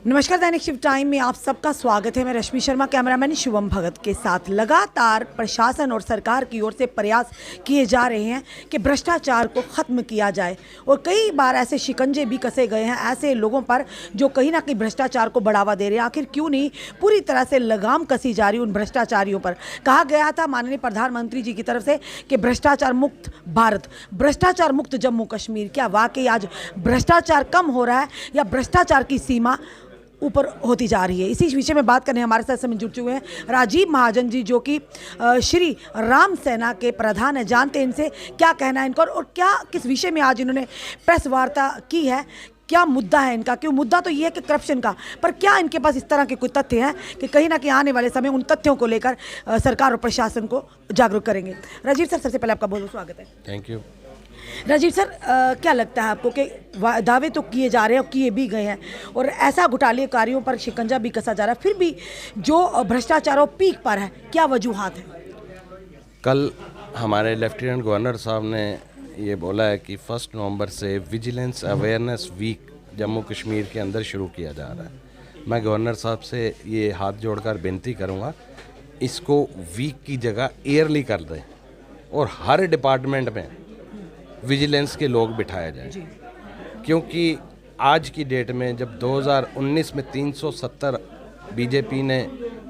नमस्कार, दैनिक शिव टाइम में आप सबका स्वागत है। मैं रश्मि शर्मा कैमरामैन शुभम भगत के साथ। लगातार प्रशासन और सरकार की ओर से प्रयास किए जा रहे हैं कि भ्रष्टाचार को ख़त्म किया जाए और कई बार ऐसे शिकंजे भी कसे गए हैं ऐसे लोगों पर जो कहीं ना कहीं भ्रष्टाचार को बढ़ावा दे रहे हैं। आखिर क्यों नहीं पूरी तरह से लगाम कसी जा रही उन भ्रष्टाचारियों पर। कहा गया था माननीय प्रधानमंत्री जी की तरफ से कि भ्रष्टाचार मुक्त भारत, भ्रष्टाचार मुक्त जम्मू कश्मीर। क्या वाकई आज भ्रष्टाचार कम हो रहा है या भ्रष्टाचार की सीमा ऊपर होती जा रही है? इसी विषय में बात करने हमारे साथ समय जुड़ चुके हैं राजीव महाजन जी, जो कि श्री राम सेना के प्रधान हैं। जानते हैं इनसे क्या कहना है इनका और क्या किस विषय में आज इन्होंने प्रेस वार्ता की है, क्या मुद्दा है इनका। क्यों मुद्दा तो ये है कि करप्शन का, पर क्या इनके पास इस तरह के कोई तथ्य हैं कि कहीं ना कहीं आने वाले समय उन तथ्यों को लेकर सरकार और प्रशासन को जागरूक करेंगे। राजीव सर, सबसे पहले आपका बहुत बहुत स्वागत है। Thank you. राजीव सर, क्या लगता है आपको कि दावे तो किए जा रहे हैं और किए भी गए हैं और ऐसा घोटालेकारियों पर शिकंजा भी कसा जा रहा है, फिर भी जो भ्रष्टाचार पीक पर है, क्या वजूहात है? कल हमारे लेफ्टिनेंट गवर्नर साहब ने ये बोला है कि 1 नवंबर से vigilance awareness week Jammu Kashmir के अंदर शुरू किया जा रहा है। मैं गवर्नर साहब से ये हाथ जोड़कर बेनती करूँगा, इसको वीक की जगह ईयरली कर दें और हर डिपार्टमेंट में विजिलेंस के लोग बिठाए जाएं, क्योंकि आज की डेट में जब 2019 में 370 बीजेपी ने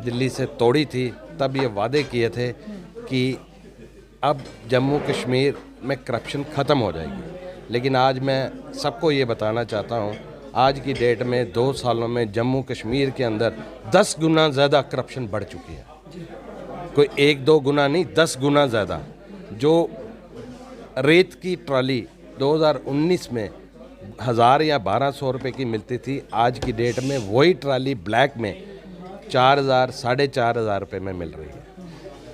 दिल्ली से तोड़ी थी, तब ये वादे किए थे कि अब जम्मू कश्मीर में करप्शन ख़त्म हो जाएगी। लेकिन आज मैं सबको ये बताना चाहता हूँ, आज की डेट में 2 सालों में जम्मू कश्मीर के अंदर 10 गुना ज़्यादा करप्शन बढ़ चुकी है। कोई 1-2 गुना नहीं, 10 गुना ज़्यादा। जो रेत की ट्राली 2019 में 1000 या 1200 रुपये की मिलती थी, आज की डेट में वही ट्राली ब्लैक में 4000 4,500 रुपये में मिल रही है।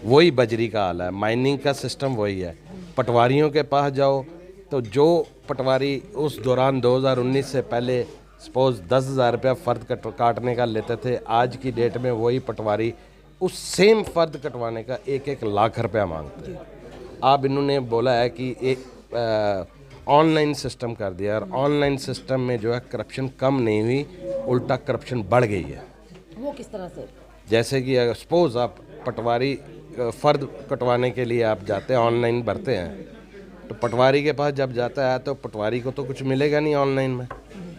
वही बजरी का हाल है, माइनिंग का सिस्टम वही है। पटवारियों के पास जाओ तो जो पटवारी उस दौरान 2019 से पहले सपोज 10,000 रुपया फ़र्द काटने का लेते थे, आज की डेट में वही पटवारी उस सेम फ़र्द कटवाने का 1-1 लाख रुपया मांगते हैं। अब इन्होंने बोला है कि एक ऑनलाइन सिस्टम कर दिया और ऑनलाइन सिस्टम में जो है करप्शन कम नहीं हुई, उल्टा करप्शन बढ़ गई है। वो किस तरह से? जैसे कि अगर सपोज आप पटवारी फ़र्द कटवाने के लिए आप जाते हैं, ऑनलाइन भरते हैं, तो पटवारी के पास जब जाता है तो पटवारी को तो कुछ मिलेगा नहीं ऑनलाइन में,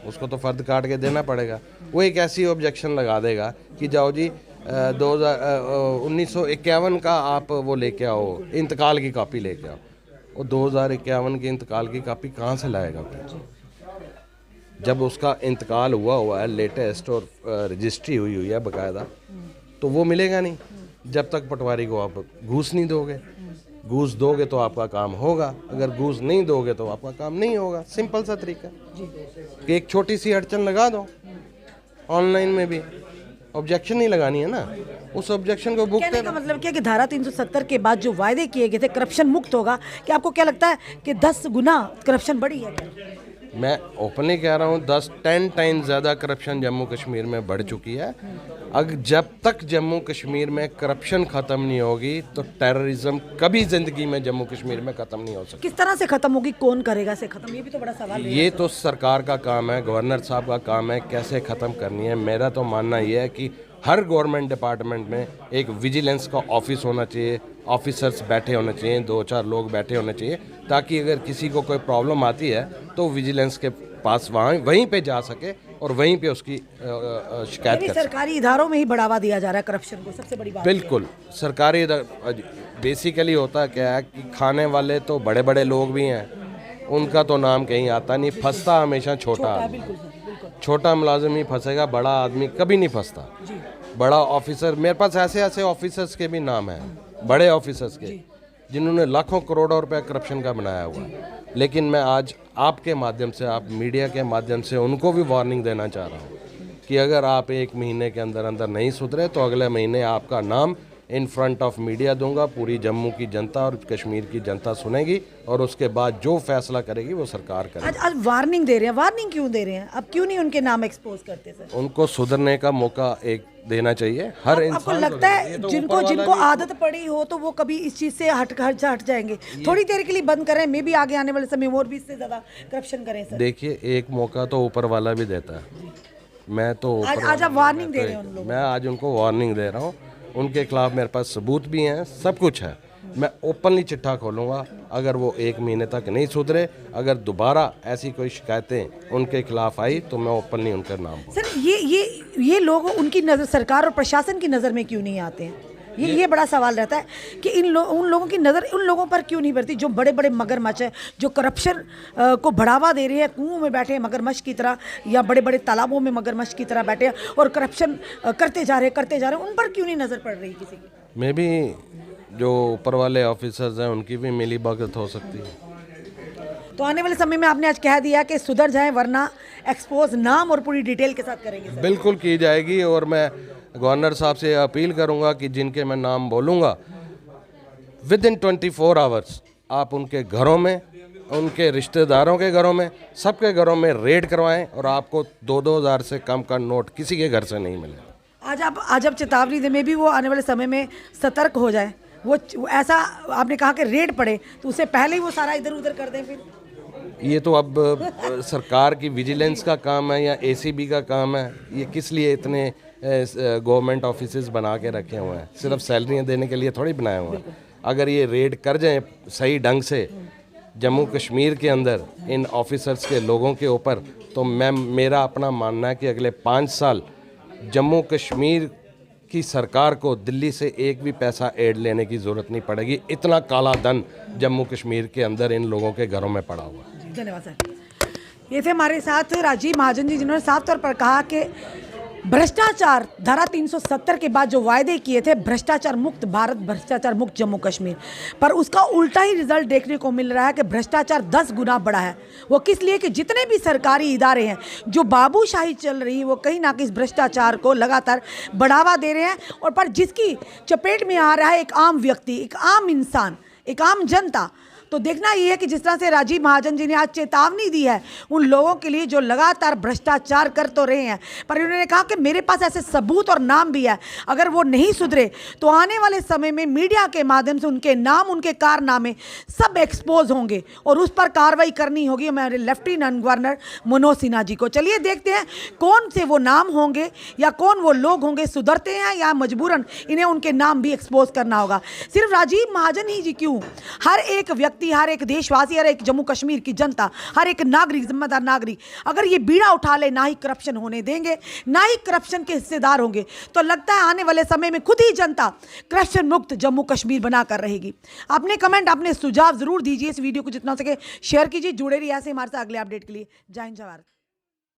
उसको तो फ़र्द काट के देना पड़ेगा। वो एक ऐसी ऑब्जेक्शन लगा देगा कि जाओ जी 1951 का आप वो लेके आओ, इंतकाल की कॉपी लेके आओ। वो 2051 के इंतकाल की कॉपी कहाँ से लाएगा? जब उसका इंतकाल हुआ है लेटेस्ट और रजिस्ट्री हुई है बाकायदा, तो वो मिलेगा नहीं जब तक पटवारी को आप घूस नहीं दोगे। घूस दोगे तो आपका काम होगा, अगर घूस नहीं दोगे तो आपका काम नहीं होगा। सिंपल सा तरीका कि एक छोटी सी अड़चन लगा दो, ऑनलाइन में भी ऑब्जेक्शन नहीं लगानी है ना, उस ऑब्जेक्शन को बुक कहने का मतलब क्या कि धारा 370 के बाद जो वायदे किए गए थे करप्शन मुक्त होगा, कि आपको क्या लगता है कि 10 गुना करप्शन बढ़ी है? मैं ओपनली कह रहा हूँ 10 टाइम्स ज़्यादा करप्शन जम्मू कश्मीर में बढ़ चुकी है। अगर जब तक जम्मू कश्मीर में करप्शन ख़त्म नहीं होगी तो टेररिज्म कभी ज़िंदगी में जम्मू कश्मीर में ख़त्म नहीं हो सकती। किस तरह से ख़त्म होगी, कौन करेगा इसे ख़त्म, ये भी तो बड़ा सवाल है। ये तो सरकार का काम है, गवर्नर साहब का काम है कैसे ख़त्म करनी है। मेरा तो मानना ये है कि हर गवर्नमेंट डिपार्टमेंट में एक विजिलेंस का ऑफिस होना चाहिए, ऑफिसर्स बैठे होने चाहिए, 2-4 लोग बैठे होने चाहिए, ताकि अगर किसी को कोई प्रॉब्लम आती है तो विजिलेंस के पास वहीं पे जा सके और वहीं पे उसकी शिकायत कर सके। सरकारी इदारों में ही बढ़ावा दिया जा रहा है करप्शन को, सबसे बड़ी बात। बिल्कुल, सरकारी बेसिकली होता क्या है कि खाने वाले तो बड़े बड़े लोग भी हैं, उनका तो नाम कहीं आता नहीं, फंसता हमेशा छोटा आदमी। छोटा मुलाजिम ही फंसेगा, बड़ा आदमी कभी नहीं फंसता। बड़ा ऑफिसर, मेरे पास ऐसे ऑफिसर्स के भी नाम हैं, बड़े ऑफिसर्स के, जिन्होंने लाखों करोड़ों रुपया करप्शन का बनाया हुआ है। लेकिन मैं आज आपके माध्यम से, आप मीडिया के माध्यम से उनको भी वार्निंग देना चाह रहा हूँ कि अगर आप 1 महीने के अंदर नहीं सुधरे तो अगले महीने आपका नाम इन फ्रंट ऑफ मीडिया दूंगा। पूरी जम्मू की जनता और कश्मीर की जनता सुनेगी और उसके बाद जो फैसला करेगी वो सरकार करेगी। आज वार्निंग दे रहे हैं, वार्निंग क्यों दे रहे हैं? अब क्यों नहीं उनके नाम एक्सपोज करते सर? उनको सुधरने का मौका एक देना चाहिए हर इंसान। आपको लगता है तो जिनको आदत पड़ी हो तो वो कभी इस चीज से हट जाएंगे? थोड़ी देर के लिए बंद करें, मे भी आगे आने वाले समय और भी इससे ज्यादा करप्शन करें सर। देखिए, एक मौका तो ऊपर वाला भी देता है। मैं तो आज आप वार्निंग दे रहे हैं उन लोगों मैं आज उनको वार्निंग दे रहा हूँ। उनके खिलाफ मेरे पास सबूत भी हैं, सब कुछ है। मैं ओपनली चिट्ठा खोलूँगा। अगर वो 1 महीने तक नहीं सुधरे, अगर दोबारा ऐसी कोई शिकायतें उनके खिलाफ आई तो मैं ओपनली उनका नाम सर ये लोग उनकी नज़र, सरकार और प्रशासन की नज़र में क्यों नहीं आते हैं? ये बड़ा सवाल रहता है कि उन लोगों की नज़र उन लोगों पर क्यों नहीं पड़ती जो बड़े बड़े मगरमच्छ है, जो करप्शन को बढ़ावा दे रहे हैं, कुओं में बैठे हैं मगरमच्छ की तरह या बड़े बड़े तालाबों में मगरमच्छ की तरह बैठे हैं और करप्शन करते जा रहे हैं, उन पर क्यों नहीं नज़र पड़ रही किसी की? में भी जो ऊपर वाले ऑफिसर्स हैं उनकी भी मिली भगत हो सकती है। तो आने वाले समय में आपने आज कह दिया कि सुधर जाए वरना एक्सपोज नाम और पूरी डिटेल के साथ करेंगे सर। बिल्कुल की जाएगी और मैं गवर्नर साहब से अपील करूंगा कि जिनके मैं नाम बोलूंगा विद इन 24 आवर्स आप उनके घरों में, उनके रिश्तेदारों के घरों में, सबके घरों में रेड करवाएं और आपको 2-2 हज़ार से कम का नोट किसी के घर से नहीं मिलेगा। आज आप चेतावनी दे में भी वो आने वाले समय में सतर्क हो जाए, वो ऐसा आपने कहा कि रेड पड़े तो उससे पहले ही वो सारा इधर उधर कर दें। फिर ये तो अब सरकार की विजिलेंस का काम है या एसीबी का काम है। ये किस लिए इतने गवर्नमेंट ऑफिसेज बना के रखे हुए हैं? सिर्फ सैलरियाँ देने के लिए थोड़ी बनाए हुए हैं। अगर ये रेड कर जाएं सही ढंग से जम्मू कश्मीर के अंदर इन ऑफिसर्स के लोगों के ऊपर, तो मेरा अपना मानना है कि अगले 5 साल जम्मू कश्मीर की सरकार को दिल्ली से एक भी पैसा एड लेने की ज़रूरत नहीं पड़ेगी। इतना काला धन जम्मू कश्मीर के अंदर इन लोगों के घरों में पड़ा हुआ है। धन्यवाद सर। ये थे हमारे साथ राजीव महाजन जी, जिन्होंने साफ तौर पर कहा कि भ्रष्टाचार धारा 370 के बाद जो वायदे किए थे, भ्रष्टाचार मुक्त भारत, भ्रष्टाचार मुक्त जम्मू कश्मीर, पर उसका उल्टा ही रिजल्ट देखने को मिल रहा है कि भ्रष्टाचार 10 गुना बढ़ा है। वो किस लिए कि जितने भी सरकारी इदारे हैं, जो बाबूशाही चल रही है, वो कहीं ना कहीं इस भ्रष्टाचार को लगातार बढ़ावा दे रहे हैं और पर जिसकी चपेट में आ रहा है एक आम व्यक्ति, एक आम इंसान, एक आम जनता। तो देखना ये है कि जिस तरह से राजीव महाजन जी ने आज चेतावनी दी है उन लोगों के लिए जो लगातार भ्रष्टाचार कर तो रहे हैं, पर उन्होंने कहा कि मेरे पास ऐसे सबूत और नाम भी है, अगर वो नहीं सुधरे तो आने वाले समय में मीडिया के माध्यम से उनके नाम, उनके कारनामे सब एक्सपोज होंगे और उस पर कार्रवाई करनी होगी हमारे लेफ्टिनेंट गवर्नर मनोज सिन्हा जी को। चलिए देखते हैं कौन से वो नाम होंगे या कौन वो लोग होंगे, सुधरते हैं या मजबूरन इन्हें उनके नाम भी एक्सपोज करना होगा। सिर्फ राजीव महाजन ही जी क्यों, हर एक व्यक्ति, हर एक देशवासी, हर एक जम्मू कश्मीर की जनता, हर एक नागरिक, जिम्मेदार नागरिक अगर ये बीड़ा उठा ले, ना ही करप्शन होने देंगे, ना ही करप्शन के हिस्सेदार होंगे, तो लगता है आने वाले समय में खुद ही जनता करप्शन मुक्त जम्मू कश्मीर बनाकर रहेगी। अपने कमेंट, अपने सुझाव जरूर दीजिए। इस वीडियो को जितना हो सके शेयर कीजिए। जुड़े रहिए ऐसे हमारे साथ अगले अपडेट के लिए। जय हिंद, जय भारत।